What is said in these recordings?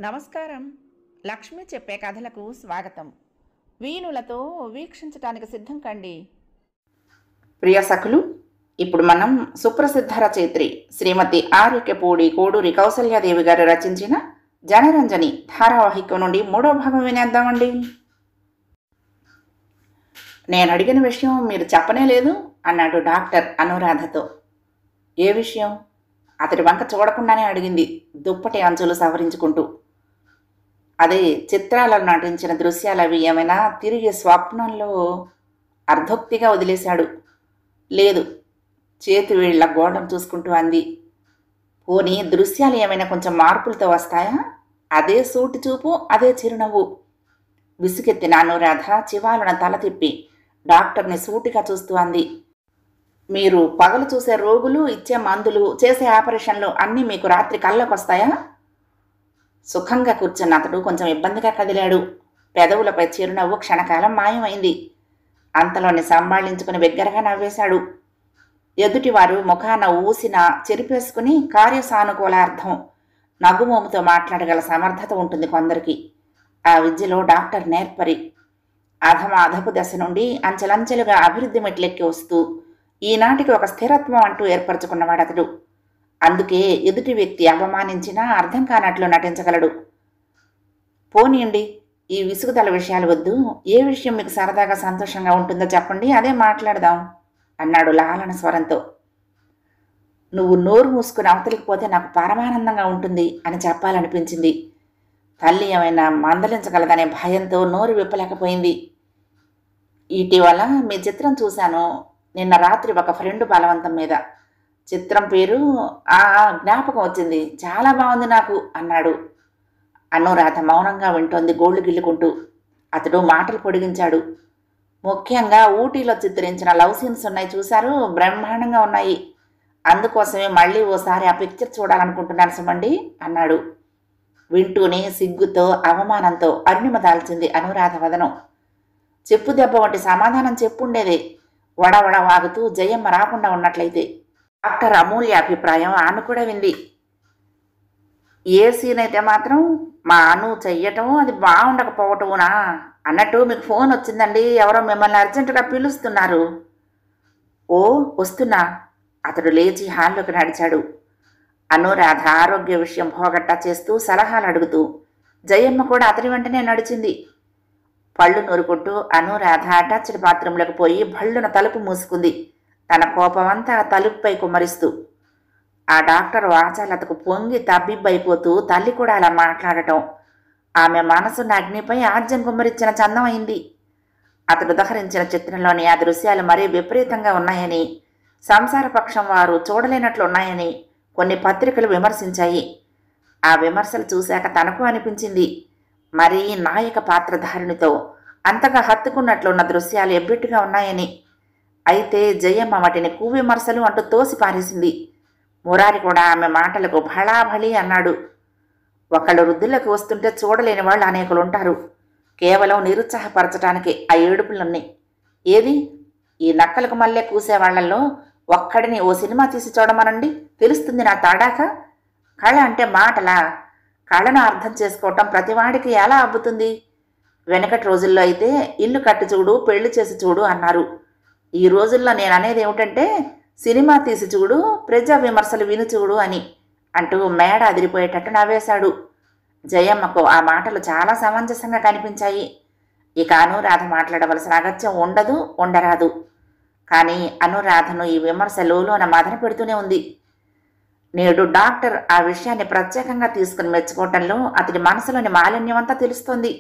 నమస్కారం. లక్ష్మి చెప్పే కథలకు స్వాగతం. వీణులతో వీక్షించటానికి సిద్ధం కండి. ప్రియ సఖులు, ఇప్పుడు మనం సుప్రసిద్ధ రచయిత్రి శ్రీమతి ఆర్యకపూడి కోడూరి కౌసల్యాదేవి గారు రచించిన జనరంజని ధారావాహిక నుండి 3వ భాగం వినేద్దామండి. నేను అడిగిన విషయం మీరు చెప్పనే లేదు అన్నాడు డాక్టర్ అనురాధతో. ఏ విషయం? అతడి వంక చూడకుండానే అడిగింది, దుప్పటి అంచులు సవరించుకుంటూ. అదే, చిత్రాలలో నటించిన దృశ్యాలవి ఏమైనా తిరిగి స్వప్నంలో అర్ధోక్తిగా వదిలేశాడు. లేదు, చేతి వేళ్ల గోడను చూసుకుంటూ అంది. పోనీ దృశ్యాలు ఏమైనా కొంచెం మార్పులతో వస్తాయా? అదే సూటి చూపు, అదే చిరునవ్వు. విసుగెత్తిన అనురాధ చివాలన తల తిప్పి డాక్టర్ని సూటిగా చూస్తూ అంది. మీరు పగలు చూసే రోగులు, ఇచ్చే మందులు, చేసే ఆపరేషన్లు అన్నీ మీకు రాత్రి కళ్ళకు వస్తాయా? సుఖంగా కూర్చున్న అతడు కొంచెం ఇబ్బందిగా కదిలాడు. పెదవులపై చిరునవ్వు క్షణకాలం మాయమైంది. అంతలోని సంభాళించుకుని బిగ్గరగా నవ్వేశాడు. ఎదుటివారు ముఖాన ఊసిన చెరిపేసుకుని కార్యసానుకూలార్థం నగుమోముతో మాట్లాడగల సమర్థత ఉంటుంది కొందరికి. ఆ విద్యలో డాక్టర్ నేర్పరి. అధపు దశ నుండి అంచెలంచెలుగా అభివృద్ధి మెట్లెక్కి వస్తూ ఈనాటికి ఒక స్థిరత్వం అంటూ ఏర్పరచుకున్నవాడతడు. అందుకే ఎదుటి వ్యక్తి అవమానించినా అర్థం కానట్లు నటించగలడు. పోనీయండి, ఈ విసుగుదల విషయాలు వద్దు. ఏ విషయం మీకు సరదాగా సంతోషంగా ఉంటుందో చెప్పండి, అదే మాట్లాడదాం అన్నాడు లాలన స్వరంతో. నువ్వు నోరు మూసుకుని అవతలికి పోతే నాకు పరమానందంగా ఉంటుంది అని చెప్పాలనిపించింది. తల్లి ఏమైనా మందలించగలదనే భయంతో నోరు విప్పలేకపోయింది. ఇటీవల మీ చిత్రం చూశాను. నిన్న రాత్రి ఒక ఫ్రెండ్ బలవంతం మీద. చిత్రం పేరు జ్ఞాపకం వచ్చింది. చాలా బాగుంది నాకు అన్నాడు. అనురాధ మౌనంగా వింటోంది గోళ్లు గిల్లుకుంటూ. అతడు మాటలు పొడిగించాడు. ముఖ్యంగా ఊటీలో చిత్రించిన లవ్ సీన్స్ ఉన్నాయి చూశారు, బ్రహ్మాండంగా ఉన్నాయి. అందుకోసమే మళ్ళీ ఓసారి ఆ పిక్చర్ చూడాలనుకుంటున్నాను సుమండి అన్నాడు. వింటూనే సిగ్గుతో అవమానంతో అర్ణిమ దాల్చింది అనురాధ వదనం. చెప్పు దెబ్బ వంటి సమాధానం చెప్పుండేదే, వడవడ వాగుతూ జయమ్మ రాకుండా ఉన్నట్లయితే. డాక్టర్ అమూల్య అభిప్రాయం ఆమె కూడా వింది. ఏ సీన్ అయితే మాత్రం మా అను చెయ్యటం, అది బాగుండకపోవటమునా అన్నట్టు మీకు ఫోన్ వచ్చిందండి, ఎవరో మిమ్మల్ని అర్జెంటుగా పిలుస్తున్నారు. ఓ వస్తున్నా. అతడు లేచి హాల్లోకి నడిచాడు. అనురాధ ఆరోగ్య విషయం భోగట్టా చేస్తూ సలహాలు అడుగుతూ జయమ్మ కూడా అతడి వెంటనే నడిచింది. పళ్ళు నూరుకుంటూ అనురాధ అటాచ్డ్ బాత్రూంలోకి పోయి భళ్ళున తలుపు మూసుకుంది, తన కోపమంతా తలుపుపై కుమ్మరిస్తూ. ఆ డాక్టర్ వాచాలతకు పొంగి తబ్బిబ్బైపోతూ తల్లి కూడా అలా మాట్లాడటం ఆమె మనసున్న అగ్నిపై ఆజ్యం కుమ్మరించిన చందమైంది. అతడు దహరించిన చిత్రంలోని ఆ దృశ్యాలు మరీ విపరీతంగా ఉన్నాయని, సంసారపక్షం వారు చూడలేనట్లున్నాయని కొన్ని పత్రికలు విమర్శించాయి. ఆ విమర్శలు చూశాక తనకు అనిపించింది, మరీ నాయక పాత్రధారునితో అంతగా హత్తుకున్నట్లున్న దృశ్యాలు ఎబ్బెట్టుగా ఉన్నాయని. అయితే జయమ్మ వాటిని కువిమర్శలు అంటూ తోసి పారేసింది. మురారి కూడా ఆమె మాటలకు భళాభళి అన్నాడు. ఒకళ్ళు వృద్ధులకు వస్తుంటే చూడలేని వాళ్ళు అనేకులుంటారు. కేవలం నిరుత్సాహపరచడానికి ఆ ఏడుపులన్నీ. ఏది, ఈ నక్కలకు మళ్ళీ కూసేవాళ్లలో ఒక్కడిని ఓ సినిమా తీసి చూడమనండి, తెలుస్తుంది నా తాడాక. కళ అంటే మాటలా? కళను అర్థం చేసుకోవటం ప్రతివాడికి ఎలా అబ్బుతుంది? వెనకటి రోజుల్లో అయితే ఇల్లు కట్టి చూడు, పెళ్లి చేసి చూడు అన్నారు. ఈ రోజుల్లో నేను అనేది ఏమిటంటే సినిమా తీసి చూడు, ప్రజా విమర్శలు విని చూడు అని అంటూ మేడ అదిరిపోయేటట్టు నవ్వేశాడు. జయమ్మకు ఆ మాటలు చాలా సమంజసంగా కనిపించాయి. ఇక అనురాధ మాట్లాడవలసిన అగత్యం ఉండదు, ఉండరాదు. కానీ అనురాధను ఈ విమర్శ లోన మదన పెడుతూనే ఉంది. నేడు డాక్టర్ ఆ విషయాన్ని ప్రత్యేకంగా తీసుకుని మెచ్చుకోవటంలో అతడి మనసులోని మాలిన్యమంతా తెలుస్తోంది.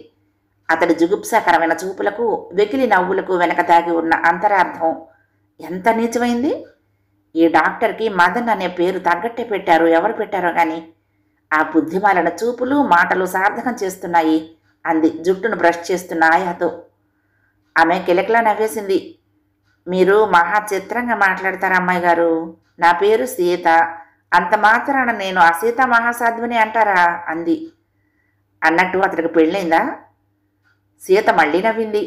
అతడి జుగుప్సాకరమైన చూపులకు, వెకిలి నవ్వులకు వెనక దాగి ఉన్న అంతరార్థం ఎంత నీచమైంది. ఈ డాక్టర్కి మదన్ అనే పేరు తగ్గట్టే పెట్టారు, ఎవరు పెట్టారో కానీ. ఆ బుద్ధిమాలిన చూపులు, మాటలు సార్థకం చేస్తున్నాయి అంది జుట్టును బ్రష్ చేస్తున్న ఆయాతో. ఆమె కిలకిలా నవ్వేసింది. మీరు మహా చిత్రంగా మాట్లాడతారు అమ్మాయి గారు. నా పేరు సీత, అంత మాత్రాన నేను ఆ సీత మహాసాధ్విని అంటారా అంది. అన్నట్టు అతడికి పెళ్ళైందా? సీత మళ్ళీ నవ్వింది.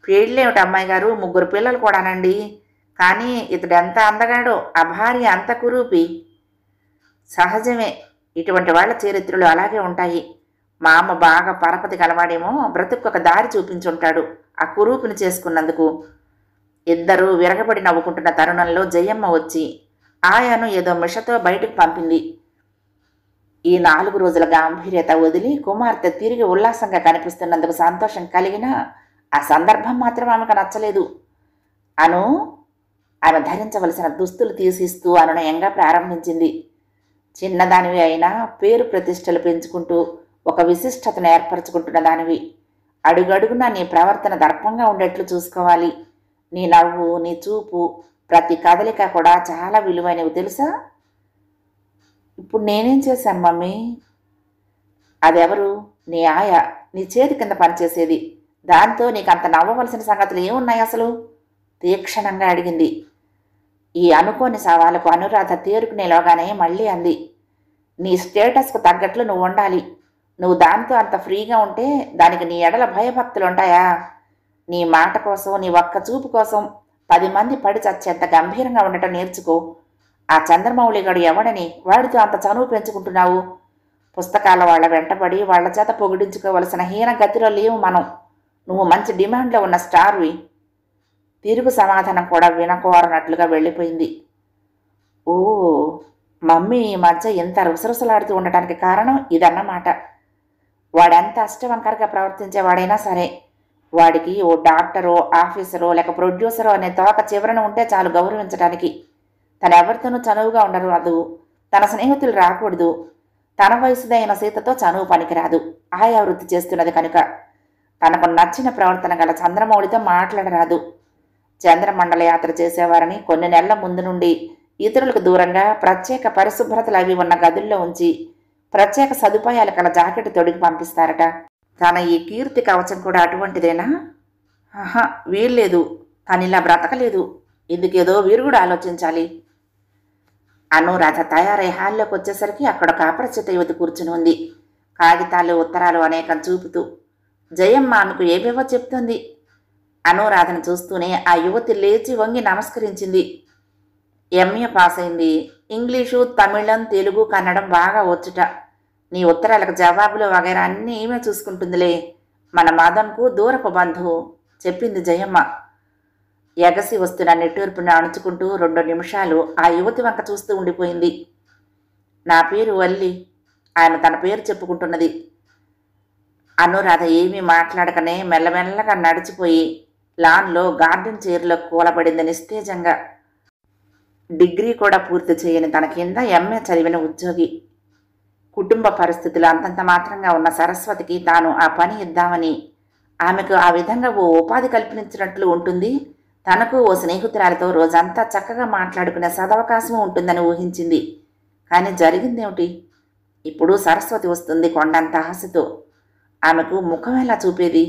పెళ్ళేమిటి అమ్మాయి గారు, 3 పిల్లలు కూడానండి. కానీ ఇతడు ఎంత అందగాడో, ఆ భార్య అంత కురూపి. సహజమే, ఇటువంటి వాళ్ళ చరిత్రలు అలాగే ఉంటాయి. మా అమ్మ బాగా పరపతి కలవాడేమో, బ్రతుక్కొక దారి చూపించుంటాడు ఆ కురూపిని చేసుకున్నందుకు. ఇద్దరూ విరగబడి నవ్వుకుంటున్న తరుణంలో జయమ్మ వచ్చి ఆయాను ఏదో మిషతో బయటకు పంపింది. ఈ 4 రోజుల గాంభీర్యత వదిలి కుమార్తె తిరిగి ఉల్లాసంగా కనిపిస్తున్నందుకు సంతోషం కలిగినా ఆ సందర్భం మాత్రం ఆమెకు నచ్చలేదు. అను ఆమె ధరించవలసిన దుస్తులు తీసిస్తూ అనునయంగా ప్రారంభించింది. చిన్నదానివి అయినా పేరు ప్రతిష్టలు పెంచుకుంటూ ఒక విశిష్టతను ఏర్పరచుకుంటున్న దానివి. అడుగడుగునా నీ ప్రవర్తన దర్పంగా ఉండేట్లు చూసుకోవాలి. నీ నవ్వు, నీ చూపు, ప్రతి కదలిక కూడా చాలా విలువైనవి తెలుసా? ఇప్పుడు నేనేం చేశాను మమ్మీ? అదెవరు? నీ ఆయ, నీ చేతి కింద పనిచేసేది. దాంతో నీకు అంత నవ్వవలసిన సంగతులు ఏమున్నాయి అసలు? తీక్షణంగా అడిగింది. ఈ అనుకోని సవాలుకు అనురాధ తేరుకునేలోగానే మళ్ళీ అంది. నీ స్టేటస్కు తగ్గట్లు నువ్వు ఉండాలి. నువ్వు దాంతో అంత ఫ్రీగా ఉంటే దానికి నీ ఎడల భయభక్తులు ఉంటాయా? నీ మాట కోసం, నీ ఒక్క చూపు కోసం 10 మంది పడి చచ్చేంత గంభీరంగా ఉండటం నేర్చుకో. ఆ చంద్రమౌళిగాడు ఎవడని వాడితో అంత చనువు పెంచుకుంటున్నావు? పుస్తకాల వాళ్ళ వెంటబడి వాళ్ల చేత పొగిడించుకోవలసిన హీన గతిలో లేవు మనం. నువ్వు మంచి డిమాండ్లో ఉన్న స్టార్వి. తిరుగు సమాధానం కూడా వినకోరనట్లుగా వెళ్ళిపోయింది. ఓ, మమ్మీ ఈ మధ్య ఎంత రుసరుసలాడుతూ ఉండటానికి కారణం ఇదన్నమాట. వాడెంత అష్టవంకరగా ప్రవర్తించేవాడైనా సరే, వాడికి ఓ డాక్టరో, ఆఫీసరో, లేక ప్రొడ్యూసరో అనే తోక చివరన ఉంటే చాలు గౌరవించడానికి. తనెవరితోనూ చనువుగా ఉండరాదు, తన స్నేహితులు రాకూడదు. తన వయసుదైన సీతతో చనువు పనికిరాదు. ఆయా వృత్తి చేస్తున్నది కనుక తనకు నచ్చిన ప్రవర్తన గల చంద్రమౌళితో మాట్లాడరాదు. చంద్రమండల యాత్ర చేసేవారని కొన్ని నెలల ముందు నుండి ఇతరులకు దూరంగా ప్రత్యేక పరిశుభ్రతలు అవి ఉన్న గదుల్లో ఉంచి ప్రత్యేక సదుపాయాలు కల జాకెట్ తొడిగి పంపిస్తారట. తన ఈ కీర్తి కవచం కూడా అటువంటిదేనా? ఆహా, వీల్లేదు. తనిలా బ్రతకలేదు. ఇందుకేదో వీరుగుడు ఆలోచించాలి. అనురాధ తయారై హాల్లోకి వచ్చేసరికి అక్కడ ఒక అపరిచిత యువతి కూర్చుని ఉంది. కాగితాలు, ఉత్తరాలు అనేకం చూపుతూ. జయమ్మ ఆమెకు ఏవేవో చెప్తుంది. అనురాధను చూస్తూనే ఆ యువతి లేచి వంగి నమస్కరించింది. ఎంఏ పాస్ అయింది. ఇంగ్లీషు, తమిళం, తెలుగు, కన్నడం బాగా వచ్చుట. నీ ఉత్తరాలకు జవాబులు వగైరా అన్నీ ఈమె చూసుకుంటుందిలే. మన మదన్కు దూరపు బంధువు, చెప్పింది జయమ్మ. ఎగసి వస్తున్న నిట్టూర్పుని అణుచుకుంటూ 2 నిమిషాలు ఆ యువతి వంక చూస్తూ ఉండిపోయింది. నా పేరు వల్లి. ఆమె తన పేరు చెప్పుకుంటున్నది. అనురాధ ఏమీ మాట్లాడకనే మెల్లమెల్లగా నడిచిపోయి లాన్లో గార్డెన్ చైర్లో కూలబడింది నిస్తేజంగా. డిగ్రీ కూడా పూర్తి చేయని తన కింద ఎంఏ చదివిన ఉద్యోగి. కుటుంబ పరిస్థితులు అంతంత మాత్రంగా ఉన్న సరస్వతికి తాను ఆ పని ఇద్దామని, ఆమెకు ఆ విధంగా ఓ ఉపాధి కల్పించినట్లు ఉంటుంది, తనకు ఓ స్నేహితురాలతో రోజంతా చక్కగా మాట్లాడుకునే సదవకాశం ఉంటుందని ఊహించింది. కానీ జరిగిందేమిటి? ఇప్పుడు సరస్వతి వస్తుంది కొండంత ఆశతో. ఆమెకు ముఖం ఎలా చూపేది?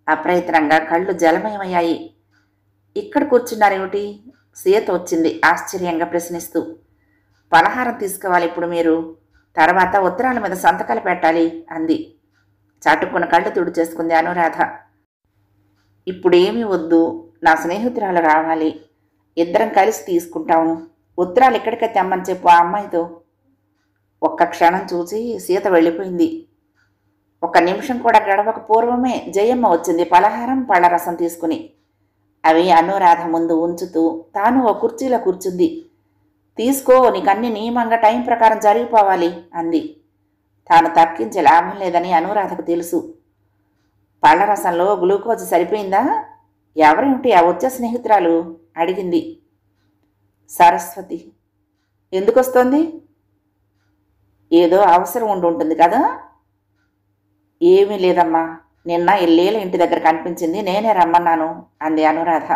అప్రయత్నంగా కళ్ళు జలమయమయ్యాయి. ఇక్కడ కూర్చున్నారేమిటి? సీత వచ్చింది ఆశ్చర్యంగా ప్రశ్నిస్తూ. పలహారం తీసుకోవాలి ఇప్పుడు మీరు, తర్వాత ఉత్తరాల మీద సంతకాలు పెట్టాలి అంది. చాటుకున్న కళ్ళు తుడిచేసుకుంది అనురాధ. ఇప్పుడేమీ వద్దు, నా స్నేహితురాలు రావాలి. ఇద్దరం కలిసి తీసుకుంటాము. ఉత్తరాలు ఇక్కడికే తెమ్మని చెప్పు ఆ అమ్మాయితో. ఒక్క క్షణం చూసి సీత వెళ్ళిపోయింది. 1 నిమిషం కూడా గడవక పూర్వమే జయమ్మ వచ్చింది పలహారం, పళ్ళరసం తీసుకుని. అవి అనురాధ ముందు ఉంచుతూ తాను ఓ కుర్చీలో కూర్చుంది. తీసుకో, నీకన్నీ నియమంగా టైం ప్రకారం జరిగిపోవాలి అంది. తాను తర్కించే లాభం లేదని అనురాధకు తెలుసు. పళ్ళరసంలో గ్లూకోజ్ సరిపోయిందా? ఎవరేమిటి ఆ వచ్చే స్నేహితురాలు అడిగింది. సరస్వతి. ఎందుకొస్తోంది? ఏదో అవసరం ఉంటుంది కదా. ఏమీ లేదమ్మా, నిన్న ఇల్లేల ఇంటి దగ్గర కనిపించింది, నేనే రమ్మన్నాను అంది అనురాధ.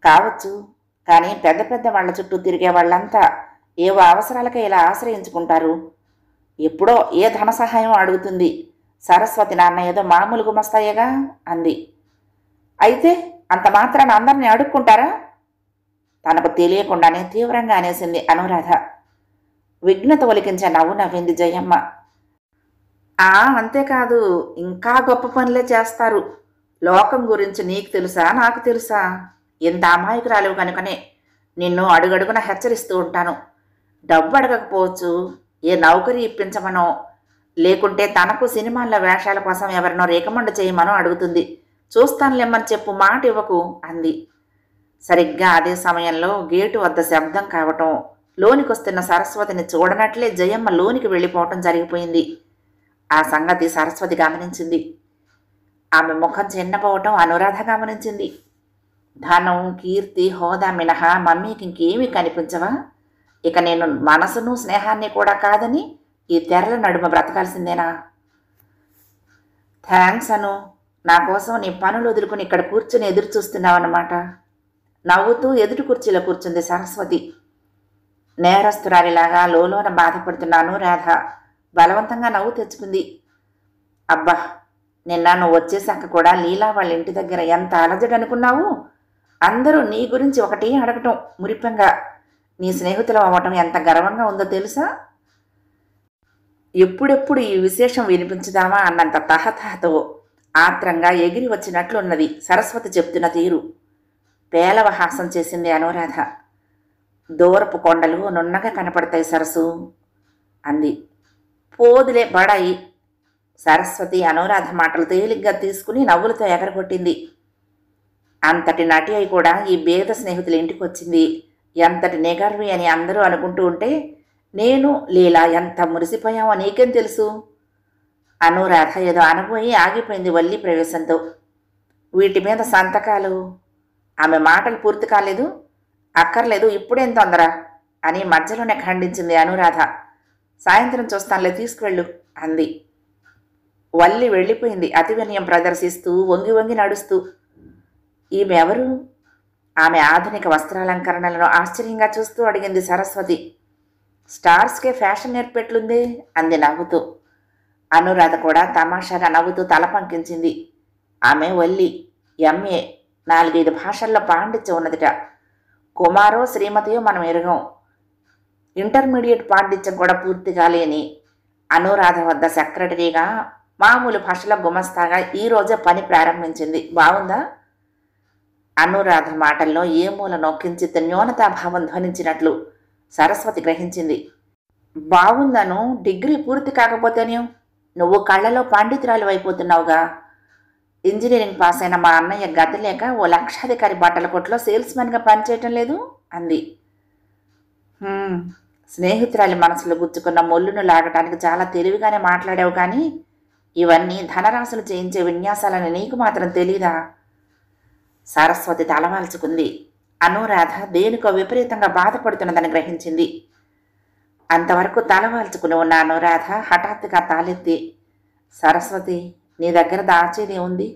కావచ్చు, కానీ పెద్ద పెద్ద వాళ్ల చుట్టూ తిరిగే వాళ్ళంతా ఏవో అవసరాలకే ఇలా ఆశ్రయించుకుంటారు. ఎప్పుడో ఏ ధన సహాయం అడుగుతుంది. సరస్వతి నాన్న ఏదో మామూలు గుమస్తాయేగా అంది. అయితే అంత మాత్రాన అందరినీ అడుక్కుంటారా? తనకు తెలియకుండానే తీవ్రంగా అనేసింది అనురాధ. విఘ్నత ఒలికించే నవ్వు నవ్వింది జయమ్మ. అంతేకాదు, ఇంకా గొప్ప పనులే చేస్తారు. లోకం గురించి నీకు తెలుసా, నాకు తెలుసా? ఇంత అమాయకురాలేవు కనుకనే నిన్ను అడుగడుగున హెచ్చరిస్తూ ఉంటాను. డబ్బు అడగకపోవచ్చు, ఏ నౌకరీ ఇప్పించమనో, లేకుంటే తనకు సినిమాల్లో వేషాల కోసం ఎవరినో రికమెండ్ చేయమనో అడుగుతుంది. చూస్తానులేమ్మని చెప్పు, మాట ఇవ్వకు అంది. సరిగ్గా అదే సమయంలో గేటు వద్ద శబ్దం కావటం, లోనికొస్తున్న సరస్వతిని చూడనట్లే జయమ్మ లోనికి వెళ్ళిపోవటం జరిగిపోయింది. ఆ సంగతి సరస్వతి గమనించింది. ఆమె ముఖం చిన్నపోవటం అనురాధ గమనించింది. ధనం, కీర్తి, హోదా మినహా మమ్మీకి ఇంకేమీ కనిపించవా? ఇక నేను మనసును స్నేహాన్ని కూడా కాదని ఈ తెరల నడుమ బ్రతకాల్సిందేనా? థ్యాంక్స్ అను, నా కోసం నీ పనులు వదులుకుని ఇక్కడ కూర్చుని ఎదురు చూస్తున్నావన్నమాట. నవ్వుతూ ఎదుటి కుర్చీలో కూర్చుంది సరస్వతి. నేరస్తురాలిలాగా లోలోన బాధపడుతున్నాను రాధ బలవంతంగా నవ్వు తెచ్చుకుంది. అబ్బా, నిన్న నువ్వు వచ్చేశాక కూడా లీలా వాళ్ళ ఇంటి దగ్గర ఎంత అలజడనుకున్నావు? అందరూ నీ గురించి ఒకటి అడగటం మురిపెంగా. నీ స్నేహితులు అవ్వటం ఎంత గర్వంగా ఉందో తెలుసా? ఎప్పుడెప్పుడు ఈ విశేషం వినిపించుదామా అన్నంత తహతహతో ఆత్రంగా ఎగిరి వచ్చినట్లున్నది సరస్వతి చెప్తున్న తీరు. పేలవ హాసం చేసింది అనురాధ. దూరపు కొండలు నున్నగా కనపడతాయి సరసు అంది. పోదులే బడాయి. సరస్వతి అనురాధ మాటలు తేలిగ్గా తీసుకుని నవ్వులతో ఎగరగొట్టింది. అంతటి నటి అయి కూడా ఈ భేద స్నేహితుల ఇంటికి వచ్చింది. ఎంతటి నిగర్వి అని అందరూ అనుకుంటూ ఉంటే నేను లీలా ఎంత మురిసిపోయామో నీకేం తెలుసు? అనురాధ ఏదో అనబోయి ఆగిపోయింది వల్లి ప్రవేశంతో. వీటి మీద సంతకాలు. ఆమె మాటలు పూర్తి కాలేదు. అక్కర్లేదు, ఇప్పుడేం తొందర అని మధ్యలోనే ఖండించింది అనురాధ. సాయంత్రం చూస్తానులే, తీసుకువెళ్ళు అంది. వల్లి వెళ్ళిపోయింది అతి వినయం ప్రదర్శిస్తూ, వంగి వంగి నడుస్తూ. ఈమె ఎవరు? ఆమె ఆధునిక వస్త్రాలంకరణలను ఆశ్చర్యంగా చూస్తూ అడిగింది సరస్వతి. స్టార్స్కే ఫ్యాషన్ నేర్పెట్లుందే అంది నవ్వుతూ. అనురాధ కూడా తమాషాగా నవ్వుతూ తల పంకించింది. ఆమె వల్లి, ఎంఏ, 4-5 భాషల్లో పాండిత్యం ఉన్నదిట. కుమారో శ్రీమతియో మనం ఎరుగం. ఇంటర్మీడియట్ పాండిత్యం కూడా పూర్తిగా లేని అనురాధ వద్ద సెక్రటరీగా, మామూలు భాషలో గుమస్తాగా ఈరోజే పని ప్రారంభించింది. బాగుందా? అనురాధ మాటల్లో ఏ మూల నొక్కించిత న్యూనతాభావం ధ్వనించినట్లు సరస్వతి గ్రహించింది. బాగుందను, డిగ్రీ పూర్తి కాకపోతేనే నువ్వు కళ్ళలో పాండితురాలు అయిపోతున్నావుగా. ఇంజనీరింగ్ పాస్ అయిన మా అన్నయ్య గతి లేక ఓ లక్షాధికారి బట్టల కొట్లో సేల్స్మెన్గా పనిచేయటం లేదు అంది. స్నేహితురాలి మనసులో గుచ్చుకున్న మొల్లును లాగటానికి చాలా తెలివిగానే మాట్లాడావు, కానీ ఇవన్నీ ధనరాశులు చేయించే విన్యాసాలని నీకు మాత్రం తెలీదా? సరస్వతి తలవాల్చుకుంది. అనురాధ దేనికో విపరీతంగా బాధపడుతున్నదని గ్రహించింది. అంతవరకు తలవాల్చుకుని ఉన్న అనురాధ హఠాత్తుగా తాలెత్తి, సరస్వతి, నీ దగ్గర దాచేదే ఉంది.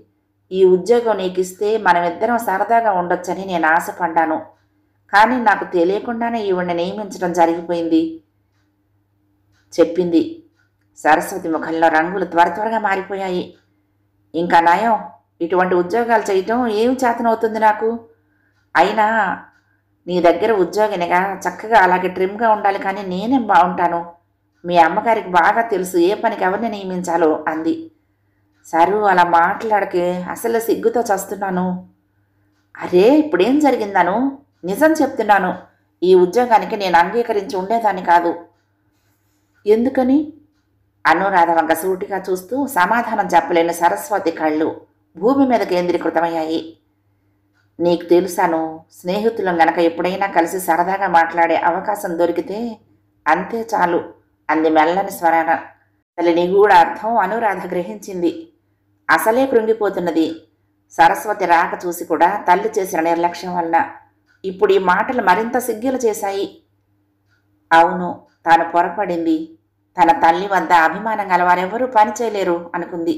ఈ ఉద్యోగం నీకిస్తే మనమిద్దరం సరదాగా ఉండొచ్చని నేను ఆశపడ్డాను. కానీ నాకు తెలియకుండానే ఈవిడ్ని నియమించడం జరిగిపోయింది చెప్పింది. సరస్వతి ముఖంలో రంగులు త్వరగా మారిపోయాయి. ఇంకా నయం, ఇటువంటి ఉద్యోగాలు చేయటం ఏమి చేతనవుతుంది నాకు? అయినా నీ దగ్గర ఉద్యోగినిగా చక్కగా అలాగే ట్రిమ్గా ఉండాలి, కానీ నేనేం బాగుంటాను? మీ అమ్మగారికి బాగా తెలుసు ఏ పనికి ఎవరిని నియమించాలో అంది. సరు, అలా మాట్లాడకే, అసలు సిగ్గుతో చస్తున్నాను. అరే, ఇప్పుడేం జరిగిందను? నిజం చెప్తున్నాను, ఈ ఉద్యోగానికి నేను అంగీకరించి ఉండేదాన్ని కాదు. ఎందుకని? అనురాధ వంక సూటిగా చూస్తూ సమాధానం చెప్పలేని సరస్వతి కళ్ళు భూమి మీద కేంద్రీకృతమయ్యాయి. నీకు తెలుసాను, స్నేహితులం గనక ఎప్పుడైనా కలిసి సరదాగా మాట్లాడే అవకాశం దొరికితే అంతే చాలు అంది మెల్లని స్వరాన. తల్లి నిగూఢ అర్థం అనురాధ గ్రహించింది. అసలే కృంగిపోతున్నది. సరస్వతి రాక చూసి కూడా తల్లి చేసిన నిర్లక్ష్యం వలన ఇప్పుడు ఈ మాటలు మరింత సిగ్గులు చేశాయి. అవును, తాను పొరపడింది. తన తల్లి వద్ద అభిమానం గలవారెవరూ పనిచేయలేరు అనుకుంది.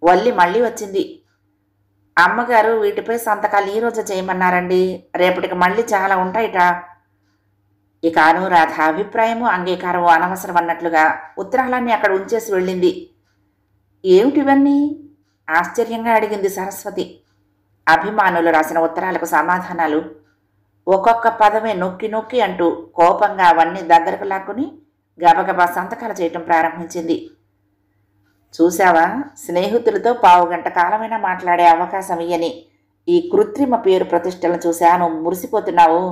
వల్లి మళ్ళీ వచ్చింది. అమ్మగారు వీటిపై సంతకాలు ఈరోజు చేయమన్నారండి, రేపటికి మళ్ళీ చాలా ఉంటాయిట. ఇక అనురాధ అభిప్రాయము అంగీకారము అనవసరం అన్నట్లుగా ఉత్తరాలన్నీ అక్కడ ఉంచేసి వెళ్ళింది. ఏమిటివన్నీ? ఆశ్చర్యంగా అడిగింది సరస్వతి. అభిమానులు రాసిన ఉత్తరాలకు సమాధానాలు. ఒక్కొక్క పదమే నొక్కి నొక్కి అంటూ కోపంగా అవన్నీ దగ్గరకు లాక్కుని గబగబా సంతకాలు చేయటం ప్రారంభించింది. చూశావా, స్నేహితులతో 15 గంట కాలమైనా మాట్లాడే అవకాశం ఇయ్యని ఈ కృత్రిమ పేరు ప్రతిష్టలను చూశా నువ్వు మురిసిపోతున్నావు.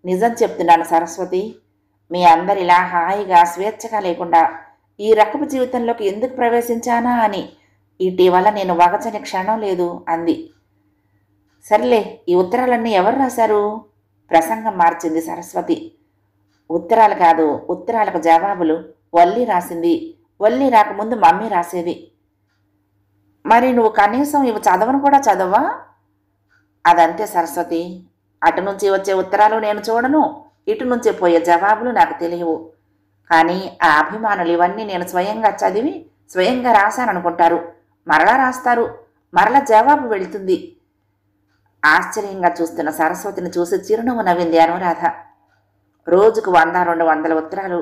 నిజం చెప్తున్నాను సరస్వతి, మీ అందరిలా హాయిగా స్వేచ్ఛగా లేకుండా ఈ రకపు జీవితంలోకి ఎందుకు ప్రవేశించానా అని ఇటీవల నేను వగచని క్షణం లేదు అంది. సర్లే, ఈ ఉత్తరాలన్నీ ఎవరు రాశారు? ప్రసంగం మార్చింది సరస్వతి. ఉత్తరాలు కాదు, ఉత్తరాలకు జవాబులు వల్లి రాసింది. వల్లి రాకముందు మమ్మీ రాసేది. మరి నువ్వు కనీసం ఇవి చదవను కూడా చదవా? అదంతే సరస్వతి. అటు నుంచి వచ్చే ఉత్తరాలు నేను చూడను, ఇటు నుంచి పోయే జవాబులు నాకు తెలియవు. కానీ ఆ అభిమానులు ఇవన్నీ నేను స్వయంగా చదివి స్వయంగా రాశాననుకుంటారు. మరలా రాస్తారు, మరలా జవాబు వెళుతుంది. ఆశ్చర్యంగా చూస్తున్న సరస్వతిని చూసి చిరునవ్వు నవ్వింది అనురాధ. రోజుకు 100-200 ఉత్తరాలు,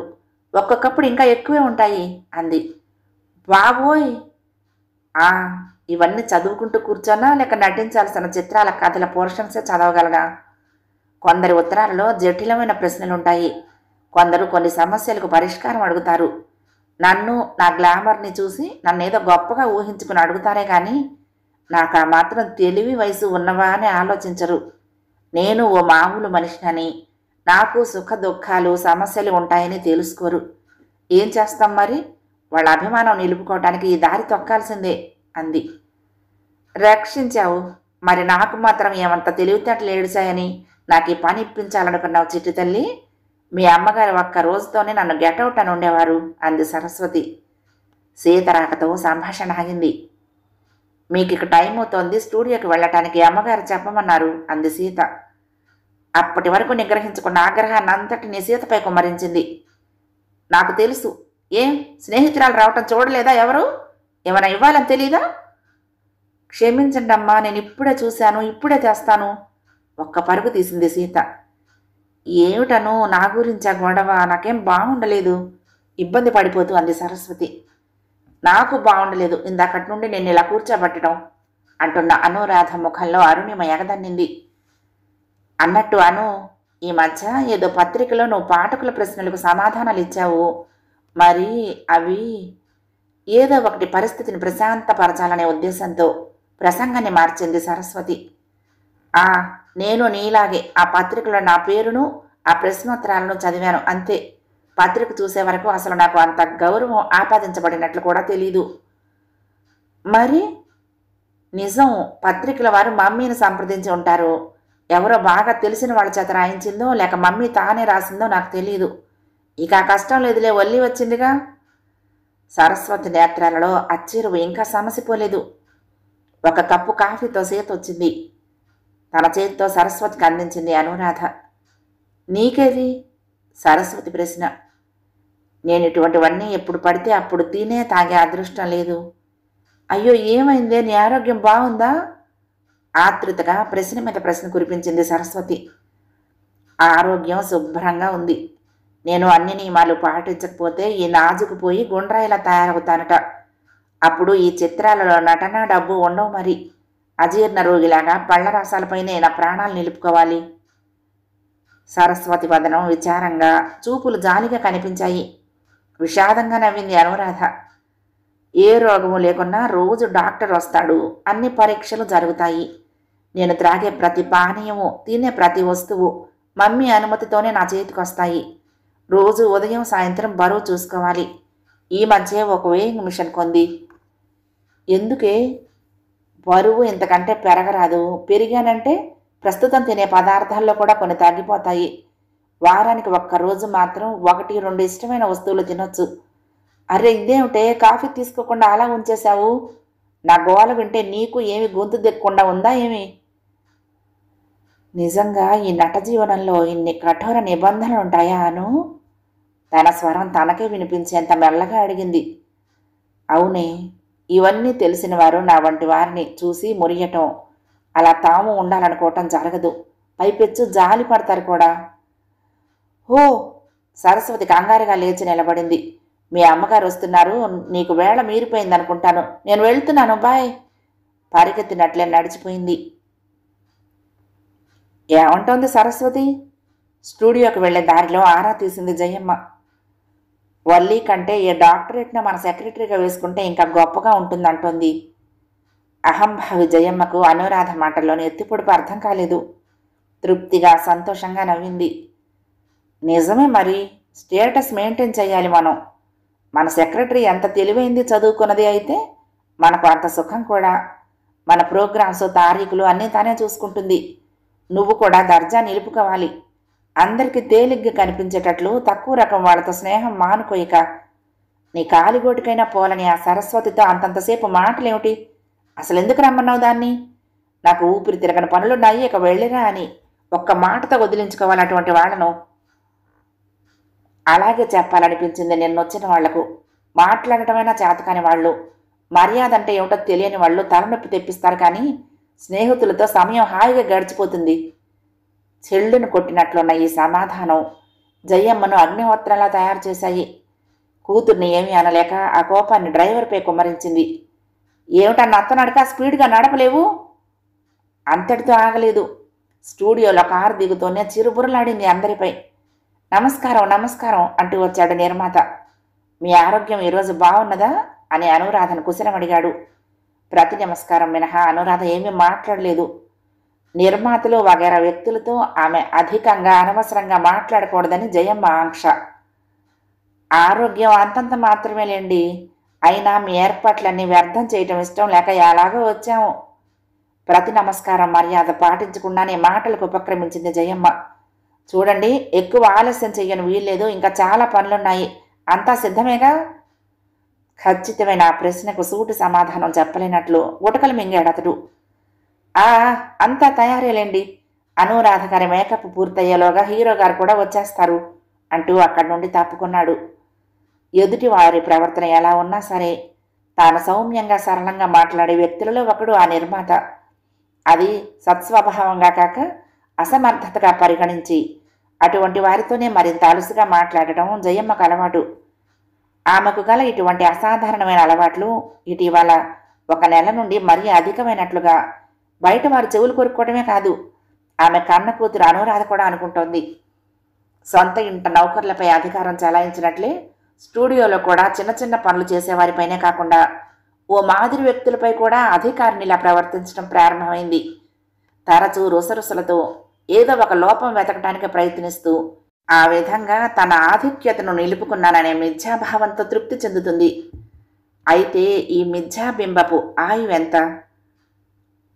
ఒక్కొక్కప్పుడు ఇంకా ఎక్కువే ఉంటాయి అంది. బాబోయ్! ఇవన్నీ చదువుకుంటూ కూర్చోనా, లేక నటించాల్సిన చిత్రాల కథల పోర్షన్సే చదవగలనా? కొందరి ఉత్తరాలలో జటిలమైన ప్రశ్నలుంటాయి. కొందరు కొన్ని సమస్యలకు పరిష్కారం అడుగుతారు. నన్ను, నా గ్లామర్ని చూసి నన్నేదో గొప్పగా ఊహించుకుని అడుగుతారే కానీ నాకు ఆ మాత్రం తెలివి వయసు ఉన్నవా అని ఆలోచించరు. నేను ఓ మామూలు మనిషినని, నాకు సుఖ దుఃఖాలు సమస్యలు ఉంటాయని తెలుసుకోరు. ఏం చేస్తాం మరి? వాళ్ళ అభిమానం నిలుపుకోవటానికి ఈ దారి తొక్కాల్సిందే అంది. రక్షించావు. మరి నాకు మాత్రం ఏమంత తెలివితేటలు ఏడిచాయని నాకు ఈ పని ఇప్పించాలనుకున్నావు చిట్టి తల్లి? మీ అమ్మగారు ఒక్క రోజుతోనే నన్ను గెటౌట్ అని ఉండేవారు అంది సరస్వతి. సీత రాకతో సంభాషణ ఆగింది. మీకు ఇక టైం అవుతోంది, స్టూడియోకి వెళ్ళటానికి అమ్మగారు చెప్పమన్నారు అంది సీత. అప్పటి వరకు నిగ్రహించుకున్న ఆగ్రహాన్ని అంతటినీ సీతపై కుమ్మరించింది. నాకు తెలుసు. ఏం స్నేహితురాలు రావటం చూడలేదా? ఎవరు? ఏమైనా ఇవ్వాలని తెలీదా? క్షమించండి అమ్మా, నేను ఇప్పుడే చూశాను, ఇప్పుడే తెస్తాను. ఒక్క పరుగు తీసింది సీత. ఏమిటను నా గురించా గొడవ? నాకేం బాగుండలేదు, ఇబ్బంది పడిపోతూ అంది సరస్వతి. నాకు బాగుండలేదు ఇందాకటి నుండి నేను ఇలా కూర్చోబట్టడం అంటున్న అనురాధ ముఖంలో అరుణిమ ఎగదన్నింది. అన్నట్టు అను, ఈ మధ్య ఏదో పత్రికలో నువ్వు పాఠకుల ప్రశ్నలకు సమాధానాలు ఇచ్చావు. మరి అవి ఏదో ఒకటి పరిస్థితిని ప్రశాంతపరచాలనే ఉద్దేశంతో ప్రసంగాన్ని మార్చింది సరస్వతి. నేను నీలాగే ఆ పత్రికలో నా పేరును ఆ ప్రశ్నోత్తరాలను చదివాను అంతే. పత్రిక చూసే వరకు అసలు నాకు అంత గౌరవం ఆపాదించబడినట్లు కూడా తెలీదు. మరి నిజం, పత్రికల వారు మమ్మీని సంప్రదించి ఉంటారు. ఎవరో బాగా తెలిసిన వాళ్ళ చేత రాయించిందో లేక మమ్మీ తానే రాసిందో నాకు తెలియదు. ఇక ఆ కష్టం లేదులే, వల్లి వచ్చిందిగా. సరస్వతి నేత్రాలలో అచ్చెరువు ఇంకా సమసిపోలేదు. ఒక కప్పు కాఫీతో సీత వచ్చింది. తన చేతితో సరస్వతికి అందించింది అనురాధ. నీకేది? సరస్వతి ప్రశ్న. నేను ఇటువంటివన్నీ ఎప్పుడు పడితే అప్పుడు తినే తాగే అదృష్టం లేదు. అయ్యో, ఏమైందే? నీ ఆరోగ్యం బాగుందా? ఆతృతగా ప్రశ్న మీద ప్రశ్న కురిపించింది సరస్వతి. ఆరోగ్యం శుభ్రంగా ఉంది. నేను అన్ని నియమాలు పాటించకపోతే ఈ నాజుకుపోయి గుండ్రాయిలా తయారవుతానట. అప్పుడు ఈ చిత్రాలలో నటన డబ్బు ఉండవు. మరి అజీర్ణ రోగిలాగా పళ్ల రసాలపైనే నా ప్రాణాలు నిలుపుకోవాలి. సరస్వతి వదనం విచారంగా, చూపులు జాలిగా కనిపించాయి. విషాదంగా నవ్వింది అనురాధ. ఏ రోగము లేకున్నా రోజు డాక్టర్ వస్తాడు, అన్ని పరీక్షలు జరుగుతాయి. నేను త్రాగే ప్రతి పానీయము, తినే ప్రతి వస్తువు మమ్మీ అనుమతితోనే నా చేతికి వస్తాయి. రోజు ఉదయం సాయంత్రం బరువు చూసుకోవాలి. ఈ మధ్య ఒక వేయింగ్ మిషన్ కొంది. ఎందుకే? బరువు ఇంతకంటే పెరగరాదు. పెరిగానంటే ప్రస్తుతం తినే పదార్థాల్లో కూడా కొన్ని తగ్గిపోతాయి. వారానికి ఒక్కరోజు మాత్రం 1-2 ఇష్టమైన వస్తువులు తినొచ్చు. అరే, ఇదేమిటే కాఫీ తీసుకోకుండా అలా ఉంచేశావు? నా గోల వింటే నీకు ఏమి గొంతు దిక్కకుండా ఉందా ఏమి? నిజంగా ఈ నట జీవనంలో ఇన్ని కఠోర నిబంధనలు ఉంటాయా అను? తన స్వరం తనకే వినిపించేంత మెల్లగా అడిగింది. అవునే, ఇవన్నీ తెలిసిన వారు నా వంటి వారిని చూసి మురియటం, అలా తాము ఉండాలనుకోవటం జరగదు. పైపెచ్చు జాలి పడతారు కూడా. ఓ! సరస్వతి కంగారుగా లేచి నిలబడింది. మీ అమ్మగారు వస్తున్నారు, నీకు వేళ మీరిపోయిందనుకుంటాను. నేను వెళ్తున్నాను, బాయ్. పరిగెత్తినట్లే నడిచిపోయింది. ఏమంటోంది సరస్వతి? స్టూడియోకి వెళ్లే దారిలో ఆరా తీసింది జయమ్మ. వల్లి కంటే ఏ డాక్టరేట్ను మన సెక్రటరీగా వేసుకుంటే ఇంకా గొప్పగా ఉంటుందంటోంది. అహంభావి జయమ్మకు అనురాధ మాటల్లోని ఎత్తిపొడుపు అర్థం కాలేదు. తృప్తిగా సంతోషంగా నవ్వింది. నిజమే, మరి స్టేటస్ మెయింటైన్ చేయాలి మనం. మన సెక్రటరీ ఎంత తెలివైంది చదువుకున్నది అయితే మనకు అంత సుఖం కూడా. మన ప్రోగ్రామ్స్ తారీఖులు అన్నీ తానే చూసుకుంటుంది. నువ్వు కూడా దర్జా నిలుపుకోవాలి. అందరికీ తేలిగ్గా కనిపించేటట్లు తక్కువ రకం వాళ్ళతో స్నేహం మానుకోయిక. నీ కాలిగోటికైనా పోలని ఆ సరస్వతితో అంతంతసేపు మాటలేమిటి? అసలు ఎందుకు రమ్మన్నావు దాన్ని? నాకు ఊపిరి తిరగని పనులున్నాయి, ఇక వెళ్ళిరా అని ఒక్క మాటతో వదిలించుకోవాలి అటువంటి వాళ్లను. అలాగే చెప్పాలనిపించింది నిన్నొచ్చిన వాళ్లకు. మాట్లాడటమైనా చేతకాని వాళ్ళు, మర్యాద అంటే ఏమిటో తెలియని వాళ్ళు తలనొప్పి తెప్పిస్తారు. కానీ స్నేహితులతో సమయం హాయిగా గడిచిపోతుంది. చెల్లును కొట్టినట్లున్న ఈ సమాధానం జయమ్మను అగ్నిహోత్రంలా తయారు చేశాయి. కూతుర్ని ఏమీ అనలేక ఆ కోపాన్ని డ్రైవర్పై కుమ్మరించింది. ఏమిటన్న అత్తనడక స్పీడ్గా నడపలేవు? అంతటితో ఆగలేదు. స్టూడియోలో కారు దిగుతూనే చిరుబురలాడింది అందరిపై. నమస్కారం నమస్కారం అంటూ వచ్చాడు నిర్మాత. మీ ఆరోగ్యం ఈరోజు బాగున్నదా అని అనురాధను కుశలం అడిగాడు. ప్రతి నమస్కారం మినహా అనురాధ ఏమీ మాట్లాడలేదు. నిర్మాతలు వగైరా వ్యక్తులతో ఆమె అధికంగా అనవసరంగా మాట్లాడకూడదని జయమ్మ ఆంక్ష. ఆరోగ్యం అంతంత మాత్రమే లేండి, అయినా మీ ఏర్పాట్లన్నీ వ్యర్థం చేయటం ఇష్టం లేక ఎలాగో వచ్చాము. ప్రతి నమస్కారం మర్యాద పాటించకుండానే మాటలకు ఉపక్రమించింది జయమ్మ. చూడండి, ఎక్కువ ఆలస్యం చెయ్యను వీల్లేదు, ఇంకా చాలా పనులున్నాయి. అంతా సిద్ధమేగా? ఖచ్చితమైన ఆ ప్రశ్నకు సూటి సమాధానం చెప్పలేనట్లు గుటకలు మింగాడు అతడు. అంతా తయారేలేండి, అనురాధ గారి మేకప్ పూర్తయ్యేలోగా హీరో గారు కూడా వచ్చేస్తారు అంటూ అక్కడి నుండి తప్పుకున్నాడు. ఎదుటి వారి ప్రవర్తన ఎలా ఉన్నా సరే తాను సౌమ్యంగా సరళంగా మాట్లాడే వ్యక్తులలో ఒకడు ఆ నిర్మాత. అది సత్స్వభావంగా కాక అసమర్థతగా పరిగణించి అటువంటి వారితోనే మరింత అలుసుగా మాట్లాడటం జయమ్మకు అలవాటు. ఆమెకు గల ఇటువంటి అసాధారణమైన అలవాట్లు ఇటీవల 1 నెల నుండి మరీ అధికమైనట్లుగా బయట వారు చెవులు కొరుక్కోవడమే కాదు, ఆమె కన్న కూతురు అనురాధ కూడా అనుకుంటోంది. సొంత ఇంట నౌకర్లపై అధికారం చెలాయించినట్లే స్టూడియోలో కూడా చిన్న చిన్న పనులు చేసేవారిపైనే కాకుండా ఓ మాదిరి వ్యక్తులపై కూడా అధికారినిలా ప్రవర్తించడం ప్రారంభమైంది. తరచూ రుసరుసలతో ఏదో ఒక లోపం వెతకడానికి ప్రయత్నిస్తూ ఆ విధంగా తన ఆధిక్యతను నిలుపుకున్నాననే మిథ్యాభావంతో తృప్తి చెందుతుంది. అయితే ఈ మిథ్యాబింబపు ఆయువు ఎంత?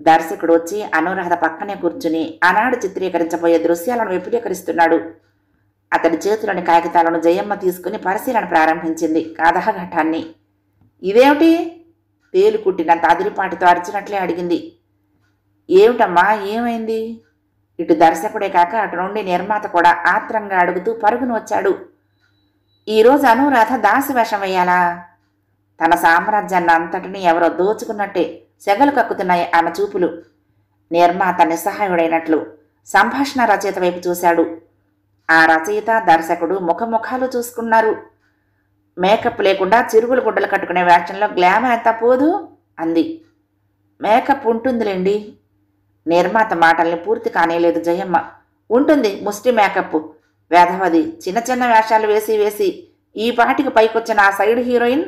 దర్శకుడు వచ్చి అనురాధ పక్కనే కూర్చుని ఆనాడు చిత్రీకరించబోయే దృశ్యాలను విపులీకరిస్తున్నాడు. అతడి చేతిలోని కాగితాలను జయమ్మ తీసుకుని పరిశీలన ప్రారంభించింది. కథాఘట్టాన్ని. ఇదేమిటి? తేలు కుట్టినంత అదిరిపాటితో అరిచినట్లే అడిగింది. ఏమిటమ్మా, ఏమైంది? ఇటు దర్శకుడే కాక అటు నుండి నిర్మాత కూడా ఆత్రంగా అడుగుతూ పరుగును వచ్చాడు. ఈరోజు అనురాధ దాసి వేషం వేయాలా? తన సామ్రాజ్యాన్ని అంతటినీ ఎవరో దోచుకున్నట్టే సెగలు కక్కుతున్నాయి ఆమె చూపులు. నిర్మాత నిస్సహాయుడైనట్లు సంభాషణ రచయిత వైపు చూశాడు. ఆ రచయిత దర్శకుడు ముఖముఖాలు చూసుకున్నారు. మేకప్ లేకుండా చిరుగులు గుడ్డలు కట్టుకునే వేషంలో గ్లామర్ ఎంత పోదు అంది. మేకప్ ఉంటుందిలేండి. నిర్మాత మాటల్ని పూర్తి కానేలేదు జయమ్మ. ఉంటుంది ముష్టి మేకప్. వేధవది చిన్న చిన్న వేషాలు వేసి వేసి ఈ పాటికి పైకొచ్చిన ఆ సైడ్ హీరోయిన్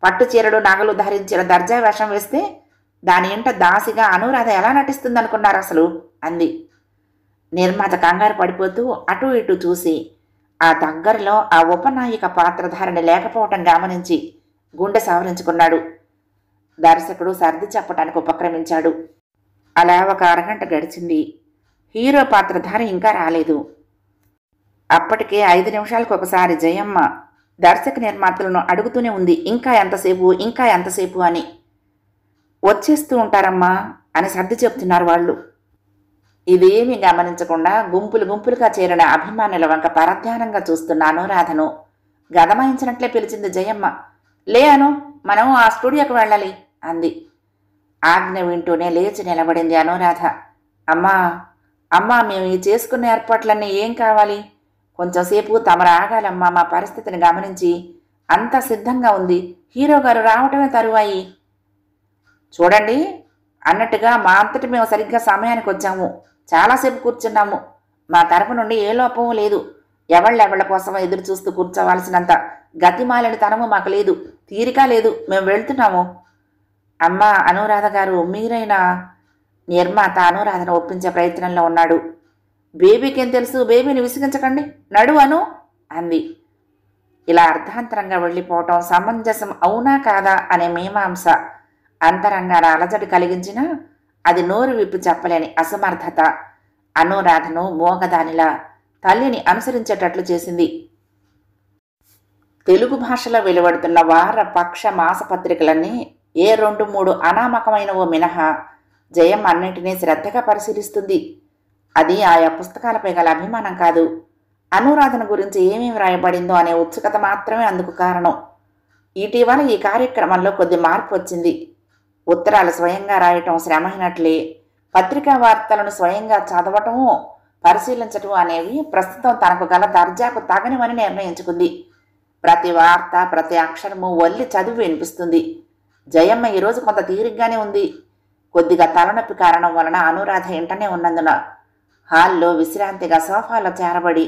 పట్టు చీరలు నగలు ధరించిన దర్జా వేషం వేస్తే దాని ఇంట దాసిగా అనురాధ ఎలా నటిస్తుందనుకున్నారు అసలు అంది. నిర్మాత కంగారు పడిపోతూ అటూ ఇటూ చూసి ఆ దగ్గరలో ఆ ఉపనాయిక పాత్రధారిని లేకపోవటం గమనించి గుండె సవరించుకున్నాడు. దర్శకుడు సర్ది చెప్పటానికి ఉపక్రమించాడు. అలా 1 అరగంట గడిచింది. హీరో పాత్రధారి ఇంకా రాలేదు. అప్పటికే 5 నిమిషాలకు ఒకసారి జయమ్మ దర్శక నిర్మాతలను అడుగుతూనే ఉంది, ఇంకా ఎంతసేపు, ఇంకా ఎంతసేపు అని. వచ్చేస్తూ ఉంటారమ్మా అని సర్ది చెప్తున్నారు వాళ్ళు. ఇదేమీ గమనించకుండా గుంపులు గుంపులుగా చేరిన అభిమానుల వంక పరధ్యానంగా చూస్తున్న అనురాధను గదమాయించినట్లే పిలిచింది జయమ్మ. లే అను, మనం ఆ స్టూడియోకి వెళ్ళాలి అంది. ఆజ్ఞ వింటూనే లేచి నిలబడింది అనురాధ. అమ్మా అమ్మా, మేము ఈ చేసుకున్న ఏర్పాట్లన్నీ ఏం కావాలి? కొంచెంసేపు తమరు ఆగాలమ్మా, మా పరిస్థితిని గమనించి. అంతా సిద్ధంగా ఉంది, హీరో గారు రావటమే తరువాయి. చూడండి అన్నట్టుగా మా అంతటి మేము సరిగ్గా సమయానికి వచ్చాము. చాలాసేపు కూర్చున్నాము. మా తరపు నుండి ఏ లోపము లేదు. ఎవళ్ళెవళ్ళ కోసం ఎదురు చూస్తూ కూర్చోవలసినంత గతిమాలని తనము మాకు లేదు, తీరిక లేదు. మేము వెళ్తున్నాము. అమ్మా అనురాధ గారు, మీరైనా? నిర్మాత అనురాధను ఒప్పించే ప్రయత్నంలో ఉన్నాడు. బేబీకేం తెలుసు, బేబీని విసిగించకండి, నడు అను అంది. ఇలా అర్ధాంతరంగా వెళ్ళిపోవటం సమంజసం అవునా కాదా అనే మీమాంస అంతరంగాన అలజడి కలిగించినా అది నోరు విప్పి చెప్పలేని అసమర్థత అనురాధను మోగదానిలా తల్లిని అనుసరించేటట్లు చేసింది. తెలుగు భాషలో వెలువడుతున్న వార పక్ష మాసపత్రికలన్నీ ఏ 2-3 అనామకమైనవో మినహా జయం అన్నింటినీ శ్రద్ధగా పరిశీలిస్తుంది. అది ఆయా పుస్తకాలపై గల అభిమానం కాదు, అనురాధన గురించి ఏమేమి రాయబడిందో అనే ఉత్సుకత మాత్రమే అందుకు కారణం. ఇటీవల ఈ కార్యక్రమంలో కొద్ది మార్పు వచ్చింది. ఉత్తరాలు స్వయంగా రాయటం శ్రమైనట్లే పత్రికా వార్తలను స్వయంగా చదవటము పరిశీలించటం అనేవి ప్రస్తుతం తనకు గల దర్జాకు తగనివని నిర్ణయించుకుంది. ప్రతి వార్త ప్రతి అక్షరము వల్లి చదివి వినిపిస్తుంది. జయమ్మ ఈరోజు కొంత తీరిగ్గానే ఉంది. కొద్దిగా తలనొప్పి కారణం వలన అనురాధ ఇంటనే ఉన్నందున హాల్లో విశ్రాంతిగా సోఫాలో చేరబడి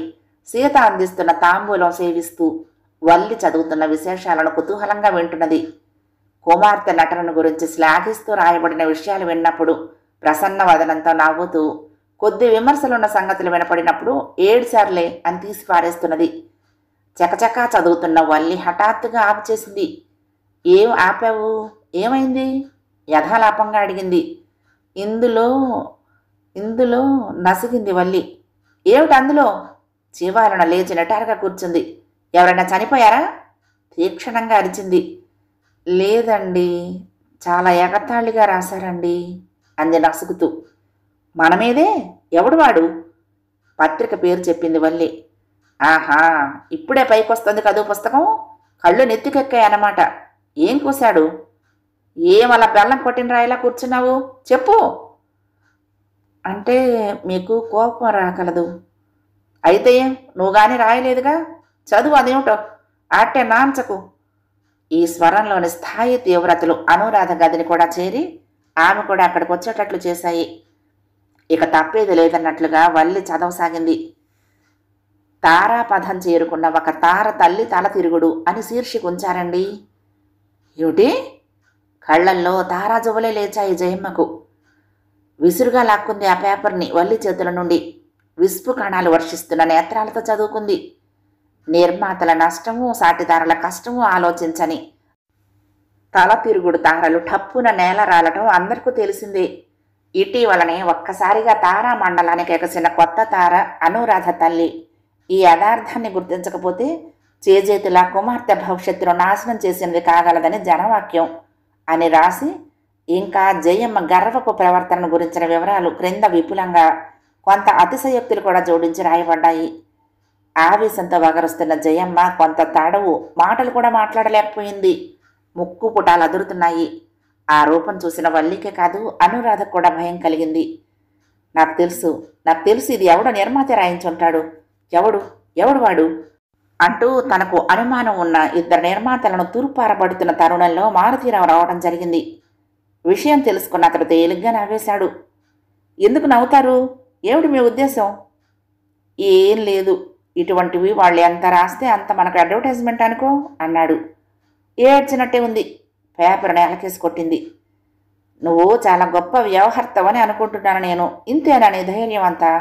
సీత అందిస్తున్న తాంబూలం సేవిస్తూ వల్లి చదువుతున్న విశేషాలను కుతూహలంగా వింటున్నది. కుమార్తె నటనను గురించి శ్లాఘిస్తూ రాయబడిన విషయాలు విన్నప్పుడు ప్రసన్న వదనంతో నవ్వుతూ, కొద్ది విమర్శలున్న సంగతులు వినపడినప్పుడు ఏడ్చారులే అని తీసి పారేస్తున్నది. చకచకా చదువుతున్న వల్లి హఠాత్తుగా ఆపుచేసింది. ఏం ఆపావు? ఏమైంది? యథాలాపంగా అడిగింది. ఇందులో నసిగింది వల్లి. ఏమిటి అందులో? జీవాలన లేచి నిటారుగా కూర్చుంది. ఎవరైనా చనిపోయారా? తీక్షణంగా అరిచింది. లేదండి, చాలా ఎగతాళిగా రాశారండి అంది నసుగుతూ. మనమేదే? ఎవడు వాడు? పత్రిక పేరు చెప్పింది వల్లి. ఆహా, ఇప్పుడే పైకొస్తుంది కదూ పుస్తకం. కళ్ళు నెత్తికెక్కాయన్నమాట. ఏం కూశాడు? ఏమలా బెల్లం కొట్టిన రాయిలా కూర్చున్నావు? చెప్పు. అంటే మీకు కోపం రాగలదు. అయితే నువ్వు గాని రాయలేదుగా, చదువు అదేమిటో. ఆటే నాంచకు. ఈ స్వరంలోని స్థాయి తీవ్రతలు అనురాధ గదిని కూడా చేరి ఆమె కూడా అక్కడికి వచ్చేటట్లు చేశాయి. ఇక తప్పేది లేదన్నట్లుగా వల్లి చదవసాగింది. తారాపథం చేరుకున్న ఒక తార తల్లి తల తిరుగుడు అని శీర్షిక ఉంచారండి. ఏమిటి? కళ్లల్లో తారాజువలే లేచాయి జయమ్మకు. విసురుగా లాక్కుంది ఆ పేపర్ని వల్లి చేతుల నుండి. విసుపు కణాలు వర్షిస్తున్న నేత్రాలతో చదువుకుంది. నిర్మాతల నష్టము, సాటిదారుల కష్టము ఆలోచించని తల తిరుగుడు తారలు టప్పున నేల రాలటం అందరికీ తెలిసిందే. ఇటీవలనే ఒక్కసారిగా తారా మండలానికి ఎగసిన కొత్త తార అనురాధ తల్లి. ఈ యథార్థాన్ని గుర్తించకపోతే చేజేతులా కుమార్తె భవిష్యత్తును నాశనం చేసినది కాగలదని జనవాక్యం అని రాసి, ఇంకా జయమ్మ గర్వపు ప్రవర్తనను గురించిన వివరాలు క్రింద విపులంగా కొంత అతిశయోక్తులు కూడా జోడించి రాయబడ్డాయి. ఆవేశంతో వగరుస్తున్న జయమ్మ కొంత తడవు, మాటలు కూడా మాట్లాడలేకపోయింది. ముక్కు పుటాలు అదురుతున్నాయి. ఆ రూపం చూసిన వల్లికే కాదు, అనురాధకు కూడా భయం కలిగింది. నాకు తెలుసు ఇది ఎవడో నిర్మాత రాయించుంటాడు. ఎవడు వాడు అంటూ తనకు అనుమానం ఉన్న 2 నిర్మాతలను తూర్పారబడుతున్న తరుణంలో మారుతీరావు రావడం జరిగింది. విషయం తెలుసుకున్న అతడు తేలిగ్గా నవ్వేశాడు. ఎందుకు నవ్వుతారు? ఏమిటి మీ ఉద్దేశం? ఏం లేదు, ఇటువంటివి వాళ్ళు ఎంత రాస్తే అంత మనకు అడ్వర్టైజ్మెంట్ అనుకో అన్నాడు. ఏడ్చినట్టే ఉంది. పేపర్ నేలకేసి కొట్టింది. నువ్వు చాలా గొప్ప వ్యవహర్తవని అనుకుంటున్నాను నేను. ఇంతేనా నీ ధైర్యం అంతా?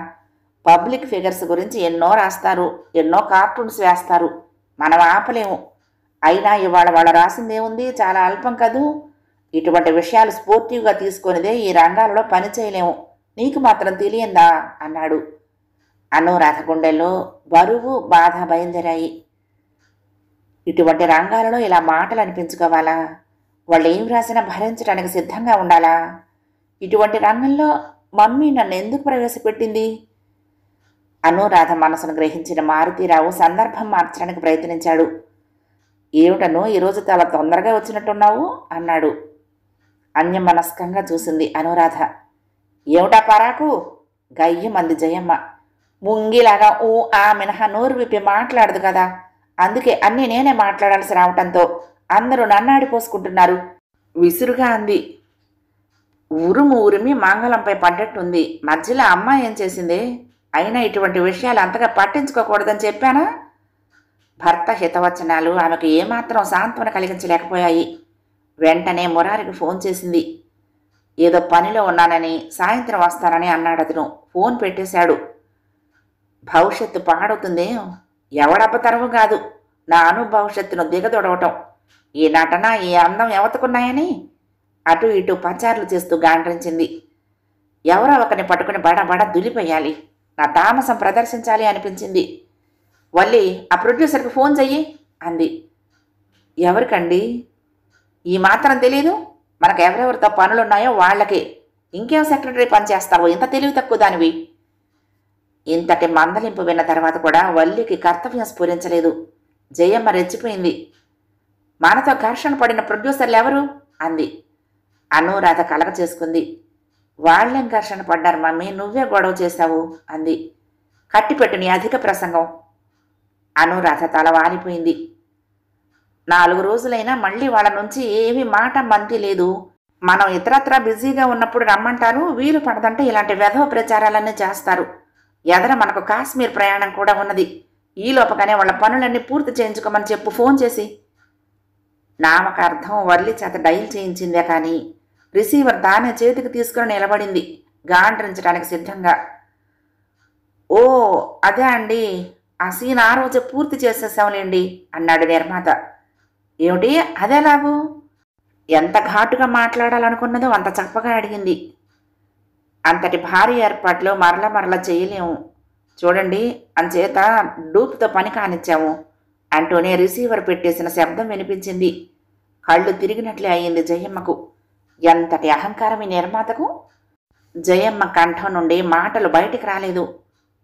పబ్లిక్ ఫిగర్స్ గురించి ఎన్నో రాస్తారు, ఎన్నో కార్టూన్స్ వేస్తారు, మనం ఆపలేము. అయినా ఇవాళ వాళ్ళు రాసిందేముంది, చాలా అల్పం కదూ. ఇటువంటి విషయాలు స్పోర్టివ్గా తీసుకొనిదే ఈ రంగాలలో పని చేయలేము. నీకు మాత్రం తెలియందా అన్నాడు. అనురాధ గుండెల్లో బరువు, బాధ బయలుదేరాయి. ఇటువంటి రంగాలలో ఇలా మాటలు అనిపించుకోవాలా? వాళ్ళు ఏం రాసినా భరించడానికి సిద్ధంగా ఉండాలా? ఇటువంటి రంగంలో మమ్మీ నన్ను ఎందుకు ప్రవేశపెట్టింది? అనురాధ మనసును గ్రహించిన మారుతీరావు సందర్భం మార్చడానికి ప్రయత్నించాడు. ఏమిటను ఈరోజు చాలా తొందరగా వచ్చినట్టున్నావు అన్నాడు. అన్యమనస్కంగా చూసింది అనురాధ. ఏమిటా పరాకు? గయ్యమంది జయమ్మ. ముంగిలాగా ఊ ఆ మినహా నోరు విప్పి మాట్లాడదు కదా, అందుకే అన్నీ నేనే మాట్లాడాల్సి రావటంతో అందరూ నన్నాడిపోసుకుంటున్నారు విసురుగా అంది. ఉరిమి మంగళంపై పడ్డట్టుంది. మధ్యలో అమ్మాయి ఏం చేసింది? అయినా ఇటువంటి విషయాలు అంతగా పట్టించుకోకూడదని చెప్పానా? భర్త హితవచనాలు ఆమెకు ఏమాత్రం సాంత్వన కలిగించలేకపోయాయి. వెంటనే మురారికి ఫోన్ చేసింది. ఏదో పనిలో ఉన్నానని, సాయంత్రం వస్తానని అన్నాడు అతను. ఫోన్ పెట్టేశాడు. భవిష్యత్తు పాడవుతుందే. ఎవడబ్బతరము కాదు, నా భవిష్యత్తును దిగదొడవటం, ఈ నటన, ఈ అందం ఎవతుకున్నాయని అటు ఇటు పచారులు చేస్తూ గాండ్రించింది. ఎవరో ఒకరిని పట్టుకుని బడబడ దులిపేయాలి, నా తామసం ప్రదర్శించాలి అనిపించింది. వల్లి, ఆ ప్రొడ్యూసర్కి ఫోన్ చెయ్యి అంది. ఎవరికండి? ఈ మాత్రం తెలీదు? మనకు ఎవరెవరితో పనులున్నాయో వాళ్ళకే. ఇంకేం సెక్రటరీ పనిచేస్తావో, ఇంత తెలివి తక్కువ దానివి. ఇంతటి మందలింపు విన్న తర్వాత కూడా వల్లికి కర్తవ్యం స్ఫురించలేదు. జయమ్మ రెచ్చిపోయింది. మనతో ఘర్షణ పడిన ప్రొడ్యూసర్లు ఎవరు అంది. అనురాధ కలగ చేసుకుంది. వాళ్ళేం ఘర్షణ పడ్డారు మమ్మీ, నువ్వే గొడవ చేశావు అంది. కట్టిపెట్టు నీ అధిక ప్రసంగం. అనురాధ తల వాలిపోయింది. 4 రోజులైనా మళ్ళీ వాళ్ళ నుంచి ఏమీ మాట మంతి లేదు. మనం ఇతరత్రా బిజీగా ఉన్నప్పుడు రమ్మంటారు, వీలు పడదంటే ఇలాంటి వెధవ ప్రచారాలన్నీ చేస్తారు. ఎదర మనకు కాశ్మీర్ ప్రయాణం కూడా ఉన్నది. ఈలోపగానే వాళ్ళ పనులన్నీ పూర్తి చేయించుకోమని చెప్పు ఫోన్ చేసి. నామకార్థం వల్లి చేత డైల్ చేయించిందే కానీ రిసీవర్ దానే చేతికి తీసుకుని నిలబడింది, గాండ్రించడానికి సిద్ధంగా. ఓ అదే అండి, ఆ సీన్ ఆ రోజు పూర్తి చేసేసాంలేండి అన్నాడు నిర్మాత. ఏమిటి అదేలాగు? ఎంత ఘాటుగా మాట్లాడాలనుకున్నదో అంత చప్పగా అడిగింది. అంతటి భారీ ఏర్పాట్లు మరల చేయలేము చూడండి, అంచేత డూప్తో పని కానిచ్చాము అంటూనే రిసీవర్ పెట్టేసిన శబ్దం వినిపించింది. కళ్ళు తిరిగినట్లే అయ్యింది జయమ్మకు. ఎంతటి అహంకారం ఈ నిర్మాతకు! జయమ్మ కంఠం నుండి మాటలు బయటికి రాలేదు.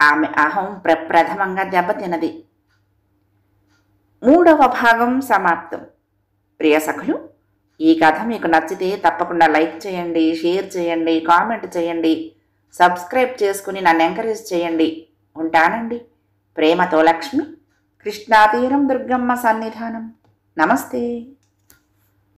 ఆమె అహం ప్రప్రథమంగా దెబ్బతిన్నది. 3వ భాగం సమాప్తం. ప్రియ సఖులు, ఈ కథ మీకు నచ్చితే తప్పకుండా లైక్ చేయండి, షేర్ చేయండి, కామెంట్ చేయండి, సబ్స్క్రైబ్ చేసుకుని నన్ను ఎంకరేజ్ చేయండి. ఉంటానండి. ప్రేమతో లక్ష్మి, కృష్ణాతీరం దుర్గమ్మ సన్నిధానం. నమస్తే.